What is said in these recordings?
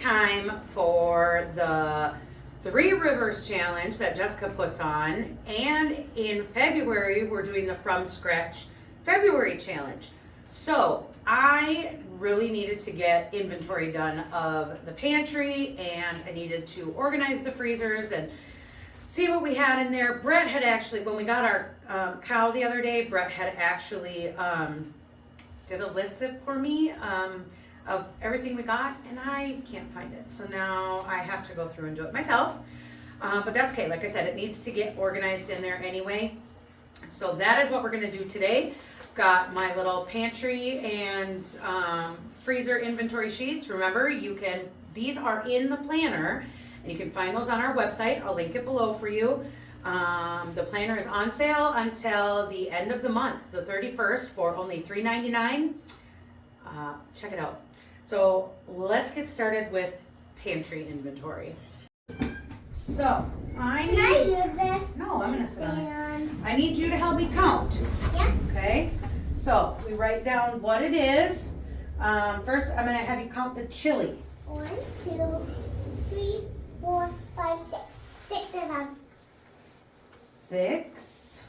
time for the Three Rivers Challenge that Jessica puts on, and in February we're doing the From Scratch February Challenge. So I really needed to get inventory done of the pantry, and I needed to organize the freezers and see what we had in there. Brett had actually, when we got our cow the other day, Brett had actually did a list it for me of everything we got, and I can't find it. So now I have to go through and do it myself. But that's okay. Like I said, it needs to get organized in there anyway. So that is what we're gonna do today. Got my little pantry and freezer inventory sheets. Remember, these are in the planner, and you can find those on our website. I'll link it below for you. The planner is on sale until the end of the month, the 31st, for only $3.99. Check it out. So let's get started with pantry inventory. So Can I use this? No, I'm gonna sit on it. I need you to help me count. Yeah. Okay. So we write down what it is. First, I'm gonna have you count the chili. 1, 2, 3, 4, 5, 6. 6 of them. 6.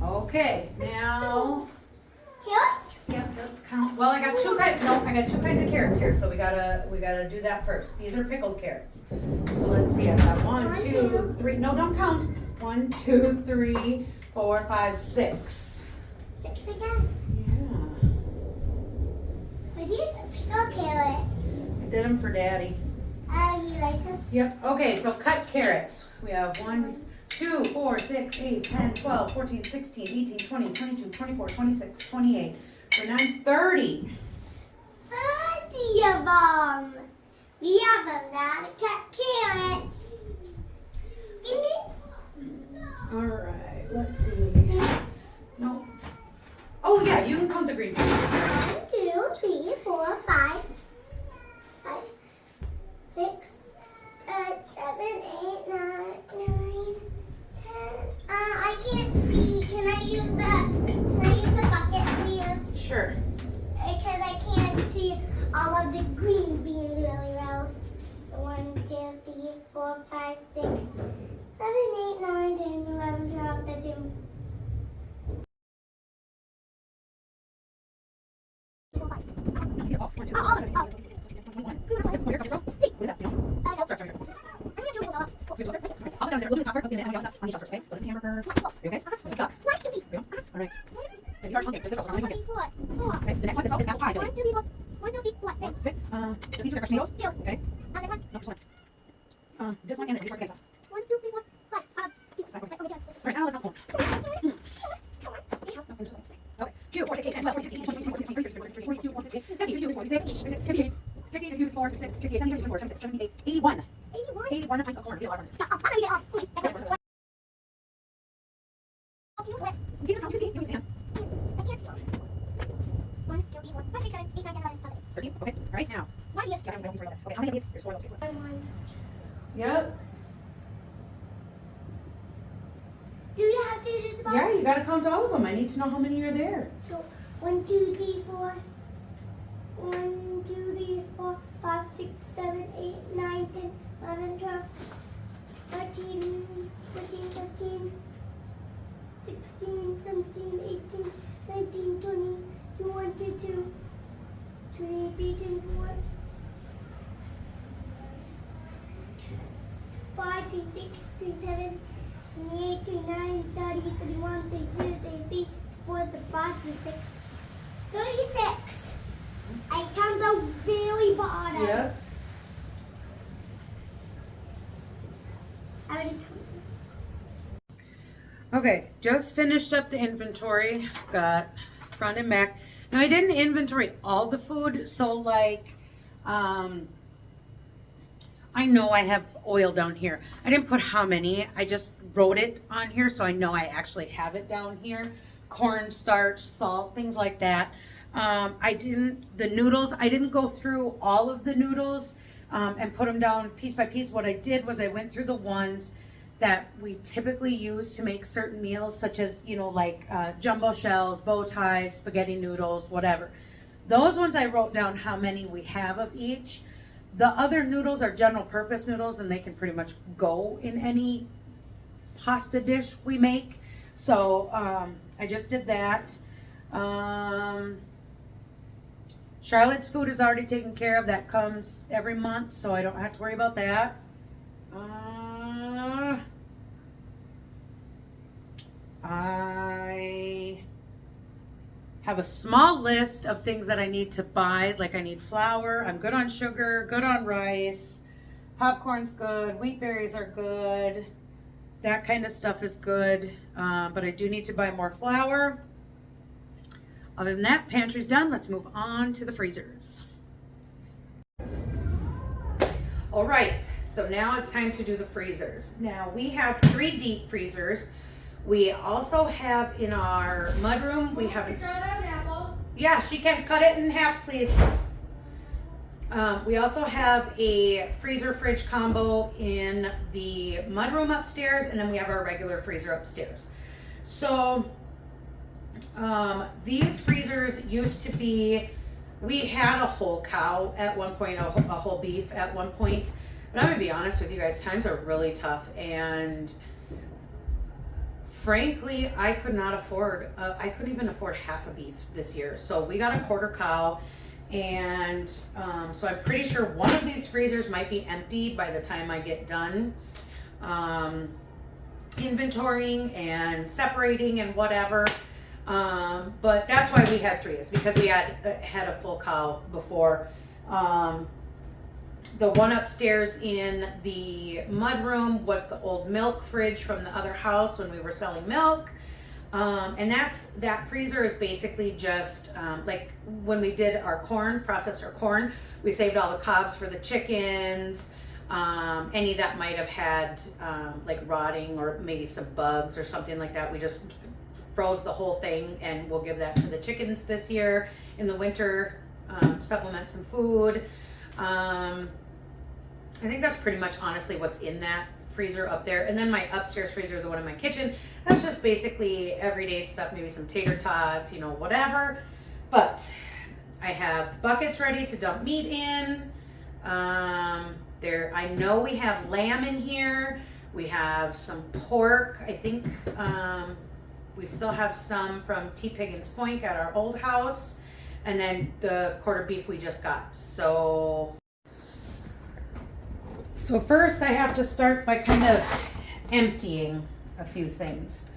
Okay, now. Carrot? Yep, let's count. Well, I got two kinds of carrots here, so we gotta do that first. These are pickled carrots. So let's see. I got 1, 2, 3. No, don't count. 1, 2, 3, 4, 5, 6. 6 again. Yeah. What do you pickle carrot? I did them for Daddy. He likes them. Yep. Okay, so cut carrots. We have 1, 2, 4, 6, 8, 10, 12, 14, 16, 18, 20, 22, 24, 26, 28, 29, 30. 30 of them. We have a lot of cut carrots. Green beans? All right, let's see. No. Oh, yeah, you can count the green beans. 1, 2, 3, 4, 5, 6, 7, 8, 9, 10. I can't see. Can I use the bucket, please? Sure. Because I can't see all of the green beans really well. 1, 2, 3, 4, 5, 6, 7, 8, 9, 10, 11, 12, 13. I'll put down there. We'll do the stopper. Okay, and then I'll stop on each other. Okay, so this is hamburger. Okay, this is duck. All right. Okay, sorry. Okay, this is also. Okay. Okay, the next one is apple pie. 1, 2, 3, 4. 1, 2, 3, 4. Okay. Does these are fresh tomatoes? 2. Okay. I'll take one. No, just one. This one and then spaghetti sauce. 1, 2, 3, 4, 5. All right, now let's have one. Okay. 2, 4, 6, 8, 10, 12, 14, 16, 18, 20, 21, 22, 23, 24, 25, 26, 27, 28, 29, 30, 31, 32, 33, 34, 35, 36, 37, 38, 39, 40, 41, 42, 43, 44, 45, 46, 47, 48, 49, 50, 51. 81 pints of corn. We did a lot of corn. I'm gonna get off. Okay. You can see. You can see. I can't see all. 1, 2, 3, 4, 5, 6, 7, 8, 9, 10, 11, 12. 13. Okay. All right, now. What is Okay, how many of these? There's 4 of those. ones? Yep. Do you have to do the bottom? Yeah, you gotta count all of them. I need to know how many are there. So 1, 2, 3, 4. 1, 2, 3, 4, 5, 6, 7, 8, 9, 10, 11, 12, 13, 14, 15, 16, 17, 18, 19, 20, 21, 22, 23, 24, 5, 26, 27, 28, 29, 30, 31, 32, 33, 34, 35, 36, 36. I count the very bottom. Yep. I already counted. Okay, just finished up the inventory. Got front and back. Now I didn't inventory all the food, so like, I know I have oil down here. I didn't put how many. I just wrote it on here, so I know I actually have it down here. Cornstarch, salt, things like that. The noodles, I didn't go through all of the noodles and put them down piece by piece. What I did was I went through the ones that we typically use to make certain meals, such as, like jumbo shells, bow ties, spaghetti noodles, whatever. Those ones I wrote down how many we have of each. The other noodles are general purpose noodles, and they can pretty much go in any pasta dish we make. So I just did that. Charlotte's food is already taken care of. That comes every month, so I don't have to worry about that. I have a small list of things that I need to buy. Like I need flour. I'm good on sugar, good on rice. Popcorn's good. Wheat berries are good. That kind of stuff is good. But I do need to buy more flour. Other than that, pantry's done. Let's move on to the freezers. All right, so now it's time to do the freezers. Now we have 3 deep freezers. We also have in our mudroom, we have an apple. Yeah, she can cut it in half, please. We also have a freezer fridge combo in the mudroom upstairs, and then we have our regular freezer upstairs. So these freezers used to be, we had a whole cow at one point, a whole beef at one point. But I'm gonna be honest with you guys, times are really tough, and frankly, I could not afford, I couldn't even afford half a beef this year. So we got a quarter cow, and so I'm pretty sure one of these freezers might be empty by the time I get done inventorying and separating and whatever. But that's why we had 3, is because we had a full cow before. The one upstairs in the mudroom was the old milk fridge from the other house when we were selling milk. And that freezer is basically just like when we did our corn, processed our corn, we saved all the cobs for the chickens, any that might have had like rotting or maybe some bugs or something like that. We just froze the whole thing, and we'll give that to the chickens this year in the winter, supplement some food. I think that's pretty much honestly what's in that freezer up there. And then my upstairs freezer, the one in my kitchen, that's just basically everyday stuff, maybe some tater tots, you know, whatever. But I have buckets ready to dump meat in. I know we have lamb in here. We have some pork. I think we still have some from T-Pig and Spoink at our old house. And then the quarter beef we just got. So first I have to start by kind of emptying a few things.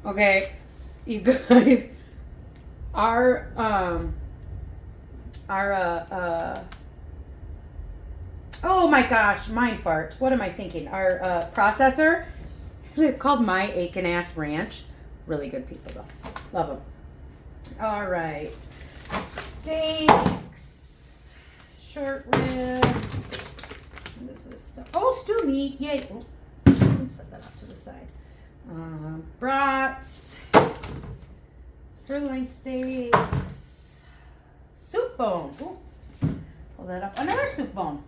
Okay, you guys, oh my gosh, mind fart. What am I thinking? Our processor, they're called My Aiken Ass Ranch. Really good people though. Love them. All right. Steaks, short ribs. What is this stuff? Oh, stew meat. Yay. Oh, let's set that off to the side. Brats, sirloin steaks, soup bone. Ooh, pull that up. Another soup bone.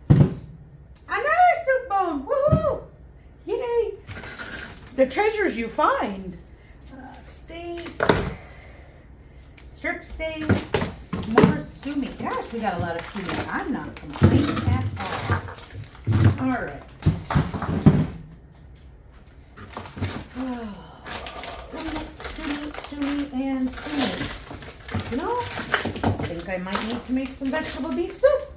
Another soup bone. Woohoo! Yay! The treasures you find. Steak, strip steaks, more stew meat. Gosh, we got a lot of stew meat. I'm not complaining at all. All right. Stew meat, and stew meat. You know, I think I might need to make some vegetable beef soup.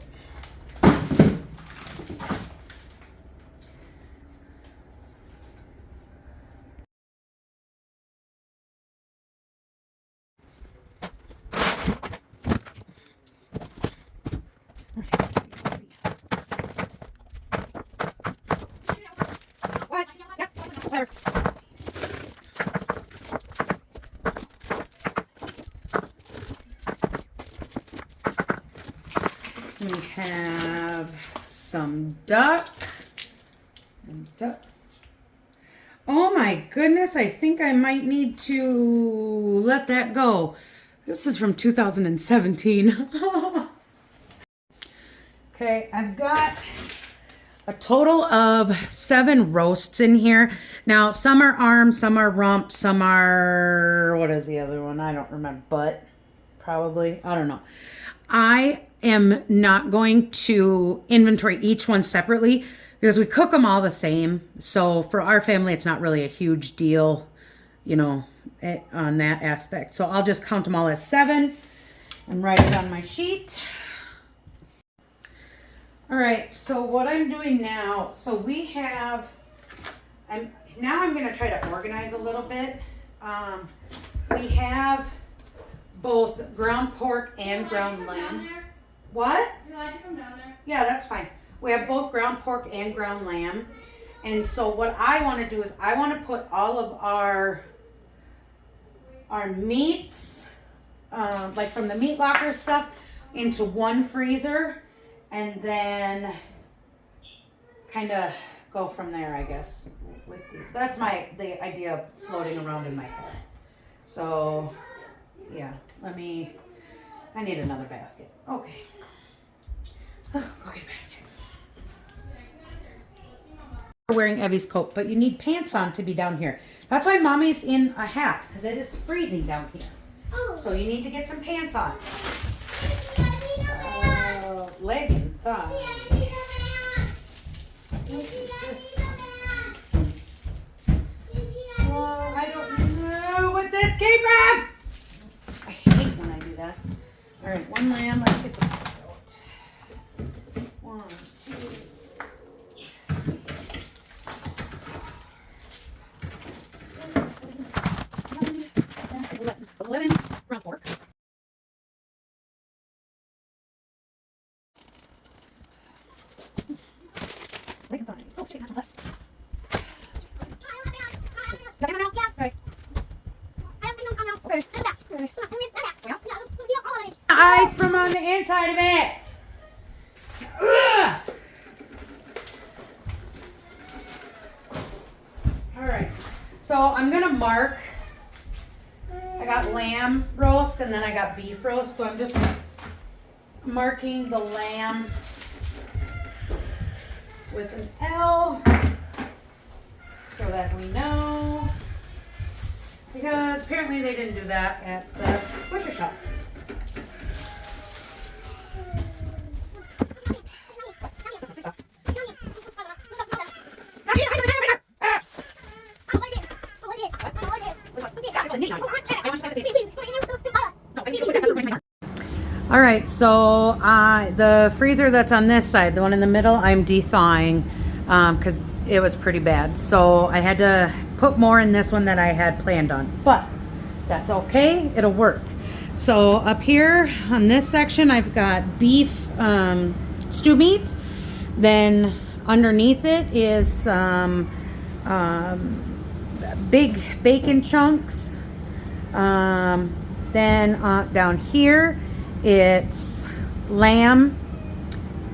We have some duck. Oh my goodness, I think I might need to let that go. This is from 2017. Okay, I've got a total of 7 roasts in here. Now, some are arms, some are rump, some are, what is the other one? I don't remember, butt, probably. I don't know. I am not going to inventory each one separately because we cook them all the same. So for our family, it's not really a huge deal, you know, on that aspect. So I'll just count them all as 7 and write it on my sheet. All right, so what I'm doing now, so we have, I'm going to try to organize a little bit. We have both ground pork and ground lamb. What? Would you like to come down there? Yeah, that's fine. We have both ground pork and ground lamb. And so what I want to do is I want to put all of our meats, like from the meat locker stuff, into one freezer, and then kind of go from there, I guess, with these. That's the idea floating around in my head. So, yeah, I need another basket. Okay. Go get a basket. Wearing Evie's coat, but you need pants on to be down here. That's why Mommy's in a hat, because it is freezing down here. Oh. So you need to get some pants on. Leg and thigh. Oh, I don't know what this came from. I hate when I do that. All right, one lamb. Let's get the out. 1, 2, 11 ground pork. Leg and thighs. Oh, shit, that's less. Got it now? Yeah. Okay. Okay. Eyes from on the inside of it. Ugh. All right. So I'm gonna mark. I got lamb roast and then I got beef roast. So I'm just marking the lamb with an L so that we know. Because apparently they didn't do that at the butcher shop. All right, so the freezer that's on this side, the one in the middle, I'm de-thawing because it was pretty bad. So I had to put more in this one than I had planned on, but that's okay, it'll work. So up here on this section, I've got beef stew meat. Then underneath it is some big bacon chunks. Then down here, it's lamb,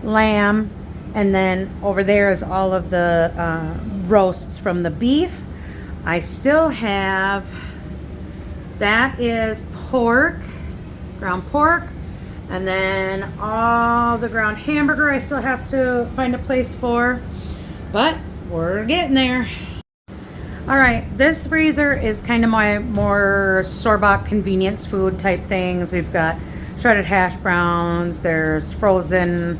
and then over there is all of the roasts from the beef. I still have, that is pork, ground pork, and then all the ground hamburger I still have to find a place for, but we're getting there. All right, this freezer is kind of my more store-bought convenience food type things. We've got shredded hash browns, there's frozen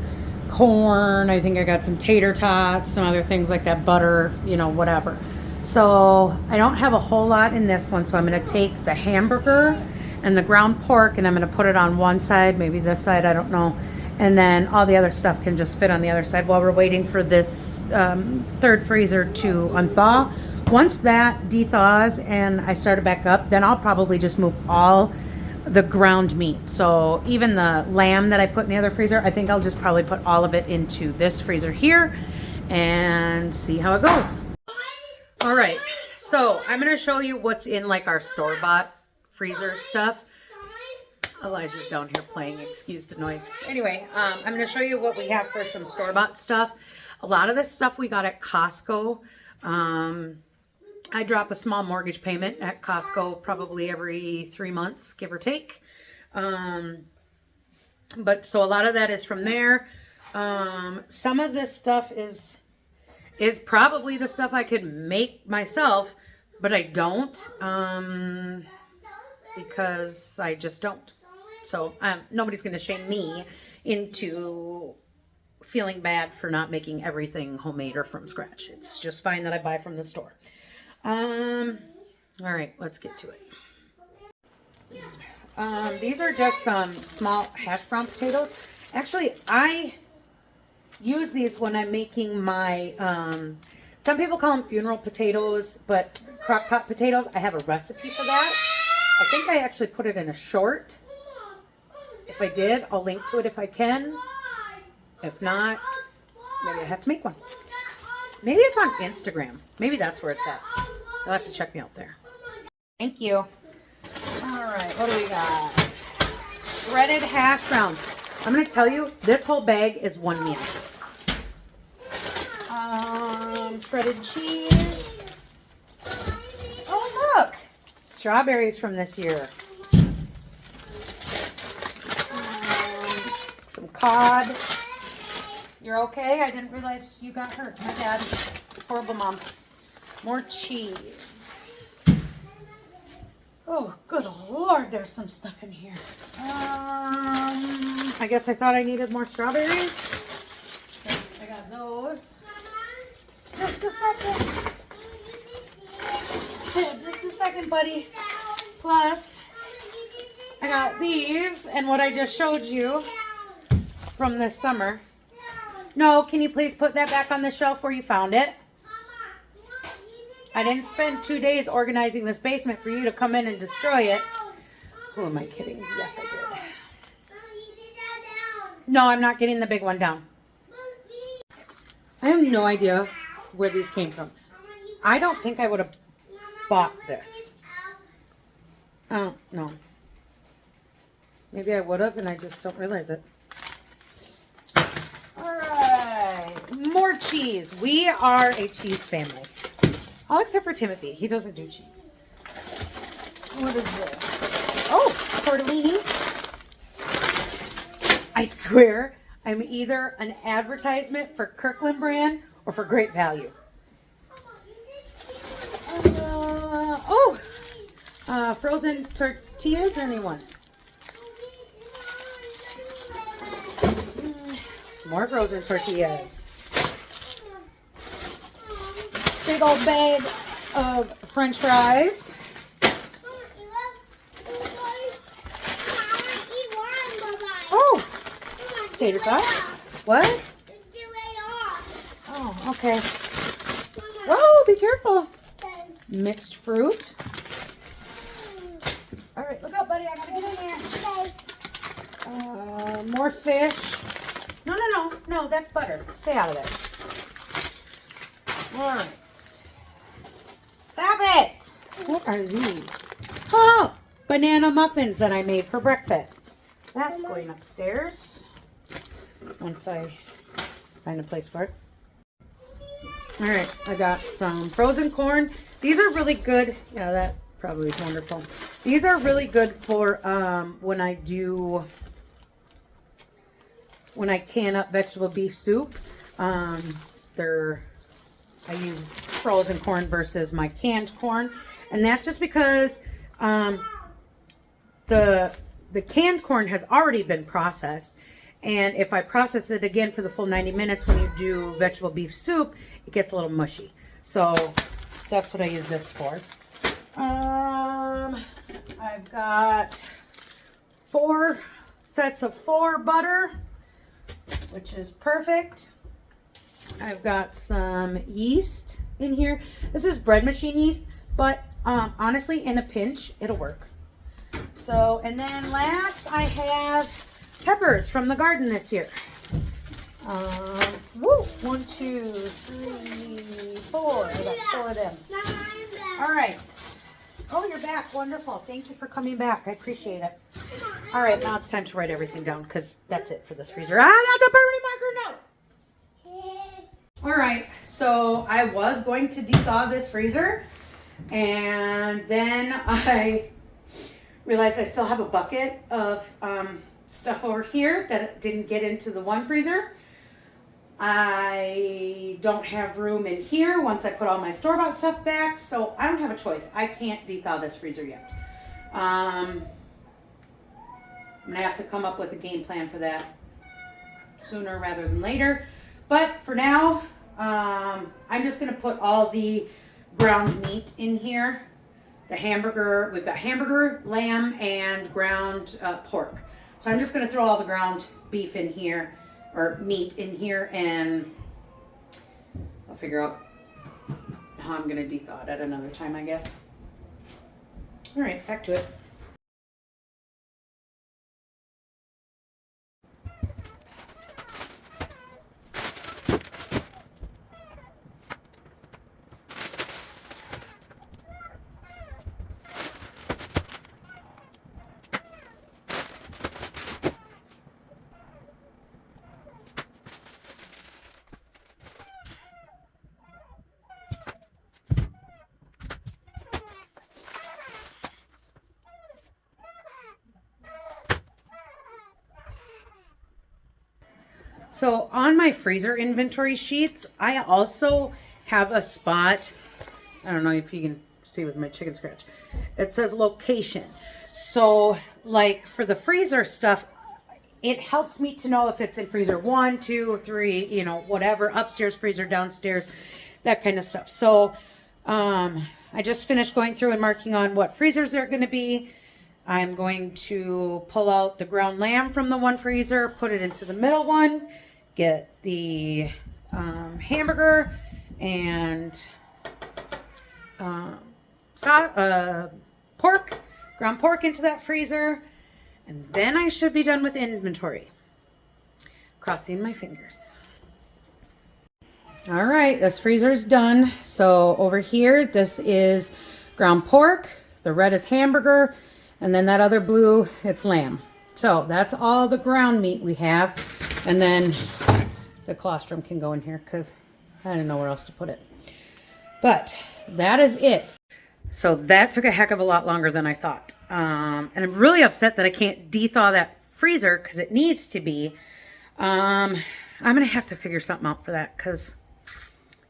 corn, I think I got some tater tots, some other things like that, butter, you know, whatever. So I don't have a whole lot in this one, so I'm gonna take the hamburger and the ground pork and I'm gonna put it on one side, maybe this side, I don't know. And then all the other stuff can just fit on the other side while we're waiting for this third freezer to unthaw. Once that de-thaws and I start it back up, then I'll probably just move all the ground meat. So even the lamb that I put in the other freezer, I think I'll just probably put all of it into this freezer here and see how it goes. All right, so I'm gonna show you what's in like our store-bought freezer stuff. Elijah's down here playing, excuse the noise. Anyway, I'm gonna show you what we have for some store-bought stuff. A lot of this stuff we got at Costco. I drop a small mortgage payment at Costco probably every 3 months, give or take. But so a lot of that is from there. Some of this stuff is is probably the stuff I could make myself, but I don't, because I just don't. So nobody's going to shame me into feeling bad for not making everything homemade or from scratch. It's just fine that I buy from the store. All right, let's get to it. These are just some small hash brown potatoes. Actually, I use these when I'm making my, some people call them funeral potatoes, but crock pot potatoes. I have a recipe for that. I think I actually put it in a short. If I did, I'll link to it if I can. If not, maybe I have to make one. Maybe it's on Instagram. Maybe that's where it's at. You'll have to check me out there. Thank you. All right, what do we got? Shredded hash browns. I'm going to tell you, this whole bag is one meal. Shredded cheese. Oh, look. Strawberries from this year. Some cod. You're okay? I didn't realize you got hurt. My bad. Horrible mom. More cheese. Oh, good Lord, there's some stuff in here. I guess I thought I needed more strawberries. Yes, I got those. Just a second. Just a second, buddy. Plus, I got these and what I just showed you from this summer. No, can you please put that back on the shelf where you found it? I didn't spend 2 days organizing this basement for you to come in and destroy it. Who am I kidding? Yes, I did. No, I'm not getting the big one down. I have no idea where these came from. I don't think I would have bought this. Oh, no. Maybe I would have and I just don't realize it. All right. More cheese. We are a cheese family. All except for Timothy. He doesn't do cheese. What is this? Oh, tortellini. I swear I'm either an advertisement for Kirkland brand or for Great Value. Frozen tortillas, anyone? More frozen tortillas. Big old bag of French fries. Oh, tater tots. What? Oh, okay. Whoa, be careful. Mixed fruit. All right, look out, buddy. I gotta get in here. More fish. No, that's butter. Stay out of it. All right. Stop it! What are these? Oh, banana muffins that I made for breakfast. That's going upstairs. Once I find a place for it. All right, I got some frozen corn. These are really good. Yeah, that probably is wonderful. These are really good for when I can up vegetable beef soup. I use frozen corn versus my canned corn, and that's just because the canned corn has already been processed, and if I process it again for the full 90 minutes when you do vegetable beef soup, it gets a little mushy. So that's what I use this for. I've got 4 sets of 4 butter, which is perfect. I've got some yeast in here. This is bread machine yeast, but honestly, in a pinch, it'll work. So, and then last I have peppers from the garden this year. 1, 2, 3, 4. I got 4 of them. All right. Oh, you're back. Wonderful. Thank you for coming back. I appreciate it. All right, now it's time to write everything down because that's it for this freezer. That's a permanent marker note. All right, so I was going to de-thaw this freezer, and then I realized I still have a bucket of stuff over here that didn't get into the one freezer. I don't have room in here once I put all my store-bought stuff back, so I don't have a choice. I can't de-thaw this freezer yet. I'm gonna have to come up with a game plan for that sooner rather than later. But for now, I'm just gonna put all the ground meat in here. The hamburger, we've got hamburger, lamb, and ground pork. So I'm just gonna throw all the ground beef in here, or meat in here, and I'll figure out how I'm gonna de-thaw it at another time, I guess. All right, back to it. So on my freezer inventory sheets, I also have a spot. I don't know if you can see with my chicken scratch. It says location. So like for the freezer stuff, it helps me to know if it's in freezer 1, 2, 3, you know, whatever, upstairs freezer, downstairs, that kind of stuff. So I just finished going through and marking on what freezers they're going to be. I'm going to pull out the ground lamb from the one freezer, put it into the middle one, get the hamburger and pork, ground pork into that freezer, and then I should be done with inventory. Crossing my fingers. All right, this freezer is done. So over here, this is ground pork, the red is hamburger, and then that other blue, it's lamb. So that's all the ground meat we have. And then the colostrum can go in here because I don't know where else to put it. But that is it. So that took a heck of a lot longer than I thought. And I'm really upset that I can't de-thaw that freezer because it needs to be. I'm going to have to figure something out for that because,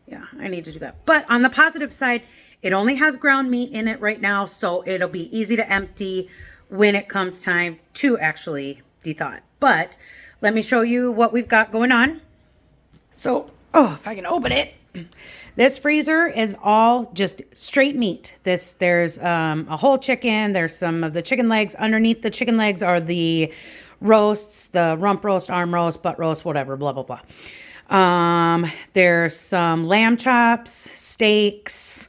yeah, I need to do that. But on the positive side, it only has ground meat in it right now, so it'll be easy to empty when it comes time to actually de-thaw it. But let me show you what we've got going on. So, if I can open it. This freezer is all just straight meat. There's a whole chicken. There's some of the chicken legs. Underneath the chicken legs are the roasts, the rump roast, arm roast, butt roast, whatever, blah, blah, blah. There's some lamb chops, steaks,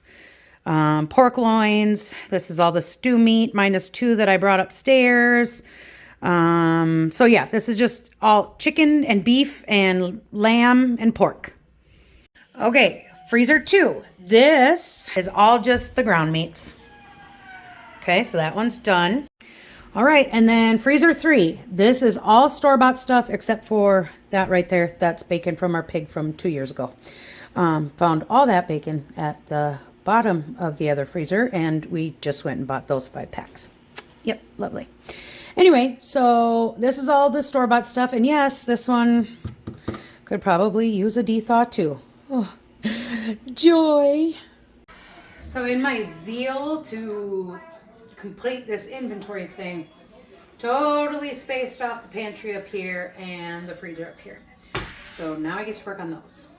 pork loins. This is all the stew meat minus 2 that I brought upstairs. So yeah, this is just all chicken and beef and lamb and pork. Okay, freezer 2. This is all just the ground meats. Okay, so that one's done. All right, and then freezer 3. This is all store-bought stuff except for that right there. That's bacon from our pig from 2 years ago. Found all that bacon at the bottom of the other freezer, and we just went and bought those 5 packs. Yep, lovely. Anyway, so this is all the store-bought stuff, and yes, this one could probably use a de-thaw too. Oh, joy. So in my zeal to complete this inventory thing, totally spaced off the pantry up here and the freezer up here. So now I get to work on those.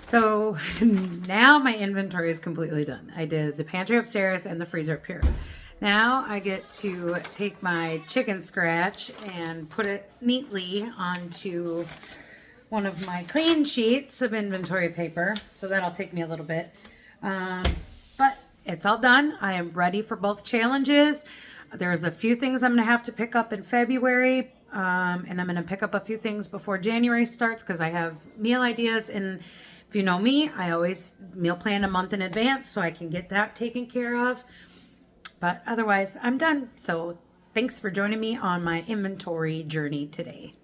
So now my inventory is completely done. I did the pantry upstairs and the freezer up here. Now I get to take my chicken scratch and put it neatly onto one of my clean sheets of inventory paper. So that'll take me a little bit. But it's all done. I am ready for both challenges. There's a few things I'm going to have to pick up in February. And I'm going to pick up a few things before January starts because I have meal ideas. And if you know me, I always meal plan a month in advance so I can get that taken care of. But otherwise, I'm done. So thanks for joining me on my inventory journey today.